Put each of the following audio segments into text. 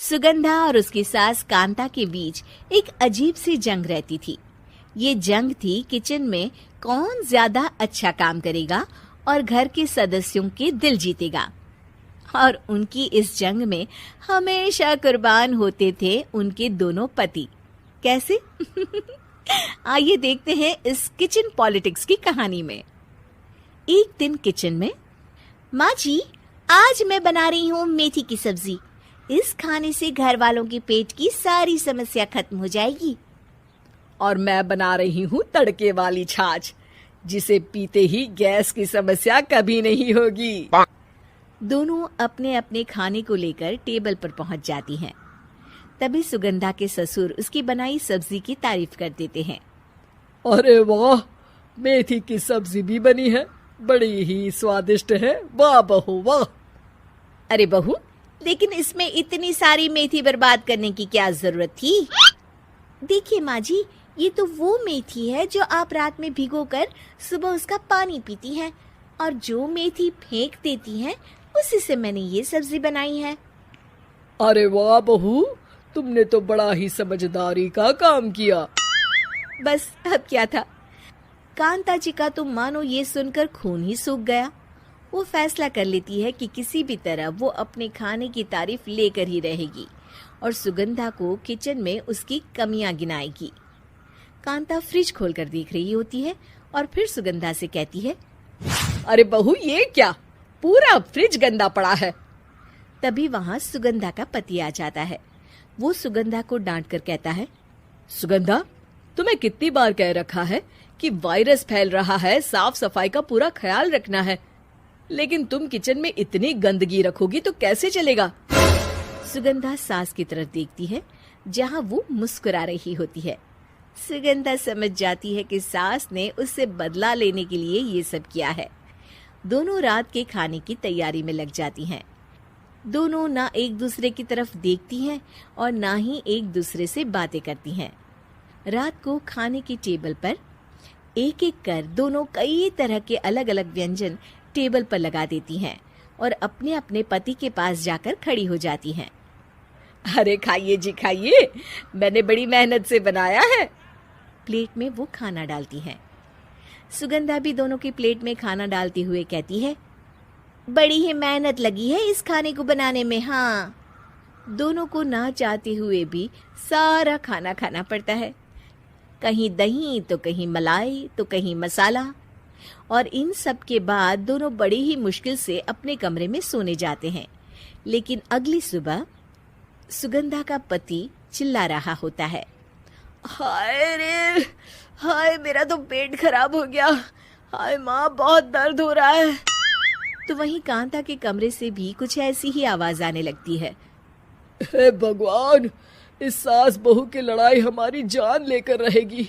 सुगंधा और उसकी सास कांता के बीच एक अजीब सी जंग रहती थी। ये जंग थी किचन में कौन ज्यादा अच्छा काम करेगा और घर के सदस्यों के दिल जीतेगा। और उनकी इस जंग में हमेशा कुर्बान होते थे उनके दोनों पति। कैसे? आइए देखते हैं इस किचन पॉलिटिक्स की कहानी में। एक दिन किचन में, माँ जी, आज मैं बना रही हूँ मेथी की सब्जी। इस खाने से घर वालों के पेट की सारी समस्या खत्म हो जाएगी। और मैं बना रही हूँ तड़के वाली छाछ, जिसे पीते ही गैस की समस्या कभी नहीं होगी। दोनों अपने अपने खाने को लेकर टेबल पर पहुंच जाती हैं। तभी सुगंधा के ससुर उसकी बनाई सब्जी की तारीफ कर देते हैं। अरे वाह, मेथी की सब्जी भी बनी है, बड़ी ही स्वादिष्ट है। वाह बहू वाह। अरे बहू, लेकिन इसमें इतनी सारी मेथी बर्बाद करने की क्या जरूरत थी? देखिए माँ जी, ये तो वो मेथी है जो आप रात में भिगोकर सुबह उसका पानी पीती हैं, और जो मेथी फेंक देती हैं उसी से मैंने ये सब्जी बनाई है। अरे वाह बहू, तुमने तो बड़ा ही समझदारी का काम किया। बस अब क्या था, कांता जी का तो मानो ये सुनकर खून ही सूख गया। वो फैसला कर लेती है कि किसी भी तरह वो अपने खाने की तारीफ लेकर ही रहेगी और सुगंधा को किचन में उसकी कमियां गिनाएगी। कांता फ्रिज खोलकर देख रही होती है और फिर सुगंधा से कहती है, अरे बहू, ये क्या, पूरा फ्रिज गंदा पड़ा है। तभी वहाँ सुगंधा का पति आ जाता है। वो सुगंधा को डांट कर कहता है, सुगंधा, तुम्हें कितनी बार कह रखा है कि वायरस फैल रहा है, साफ सफाई का पूरा ख्याल रखना है, लेकिन तुम किचन में इतनी गंदगी रखोगी तो कैसे चलेगा। सुगंधा सास की तरफ देखती है जहाँ वो मुस्कुरा रही होती है। सुगंधा समझ जाती है कि सास ने उससे बदला लेने के लिए ये सब किया है। दोनों रात के खाने की तैयारी में लग जाती हैं। दोनों ना एक दूसरे की तरफ देखती हैं और ना ही एक दूसरे से बातें करती हैं। रात को खाने की टेबल पर एक एक कर दोनों कई तरह के अलग अलग व्यंजन टेबल पर लगा देती हैं और अपने अपने पति के पास जाकर खड़ी हो जाती हैं। अरे खाइए जी खाइए, मैंने बड़ी मेहनत से बनाया है। प्लेट में वो खाना डालती हैं। सुगंधा भी दोनों की प्लेट में खाना डालते हुए कहती है, बड़ी ही मेहनत लगी है इस खाने को बनाने में। हाँ, दोनों को ना चाहते हुए भी सारा खाना खाना पड़ता है। कहीं दही तो कहीं मलाई तो कहीं मसाला। और इन सब के बाद दोनों बड़ी ही मुश्किल से अपने कमरे में सोने जाते हैं। लेकिन अगली सुबह सुगंधा का पति चिल्ला रहा होता है, हाय रे, हाय मेरा तो पेट खराब हो गया, हाय माँ बहुत दर्द हो रहा है। तो वहीं कांता के कमरे से भी कुछ ऐसी ही आवाज आने लगती है। हे भगवान, इस सास बहू की लड़ाई हमारी जान लेकर रहेगी।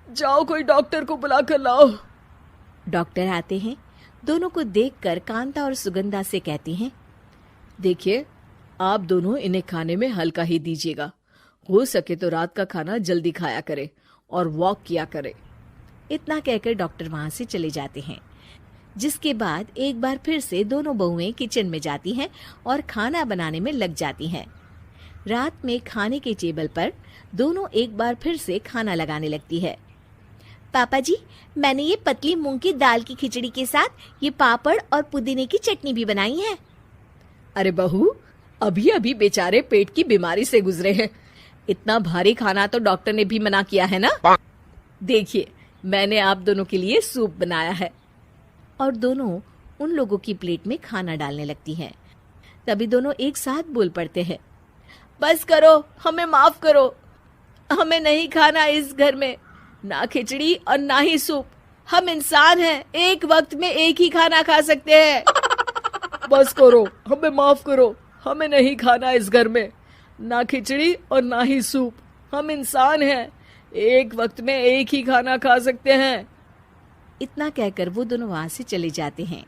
जाओ कोई डॉक्टर को बुला कर लाओ। डॉक्टर आते हैं। दोनों को देखकर कांता और सुगंधा से कहते हैं, देखिए, आप दोनों इन्हें खाने में हल्का ही दीजिएगा। हो सके तो रात का खाना जल्दी खाया करे और वॉक किया करे। इतना कहकर डॉक्टर वहां से चले जाते हैं। जिसके बाद एक बार फिर से दोनों बहुएं किचन में जाती हैं और खाना बनाने में लग जाती हैं। रात में खाने के टेबल पर दोनों एक बार फिर से खाना लगाने लगती है। पापा जी, मैंने ये पतली मूंग की दाल की खिचड़ी के साथ ये पापड़ और पुदीने की चटनी भी बनाई है। अरे बहू, अभी अभी बेचारे पेट की बीमारी से गुजरे हैं, इतना भारी खाना तो डॉक्टर ने भी मना किया है ना। देखिए, मैंने आप दोनों के लिए सूप बनाया है। और दोनों उन लोगों की प्लेट में खाना डालने लगती हैं। तभी दोनों एक साथ बोल पड़ते हैं, बस करो, हमें माफ करो, हमें नहीं खाना इस घर में ना खिचड़ी और ना ही सूप। हम इंसान हैं, एक वक्त में एक ही खाना खा सकते हैं। बस करो, हमें माफ करो, हमें नहीं खाना इस घर में ना खिचड़ी और ना ही सूप। हम इंसान हैं, एक वक्त में एक ही खाना खा सकते हैं। इतना कहकर वो दोनों वहां से चले जाते हैं।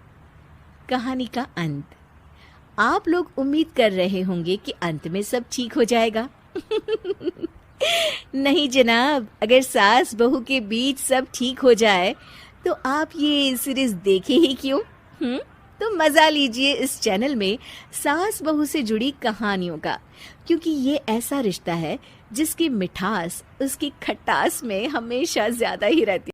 कहानी का अंत। आप लोग उम्मीद कर रहे होंगे कि अंत में सब ठीक हो जाएगा। नहीं जनाब, अगर सास बहू के बीच सब ठीक हो जाए तो आप ये सीरीज देखे ही क्यों? तो मजा लीजिए इस चैनल में सास बहू से जुड़ी कहानियों का, क्योंकि ये ऐसा रिश्ता है जिसकी मिठास उसकी खटास में हमेशा ज्यादा ही रहती है।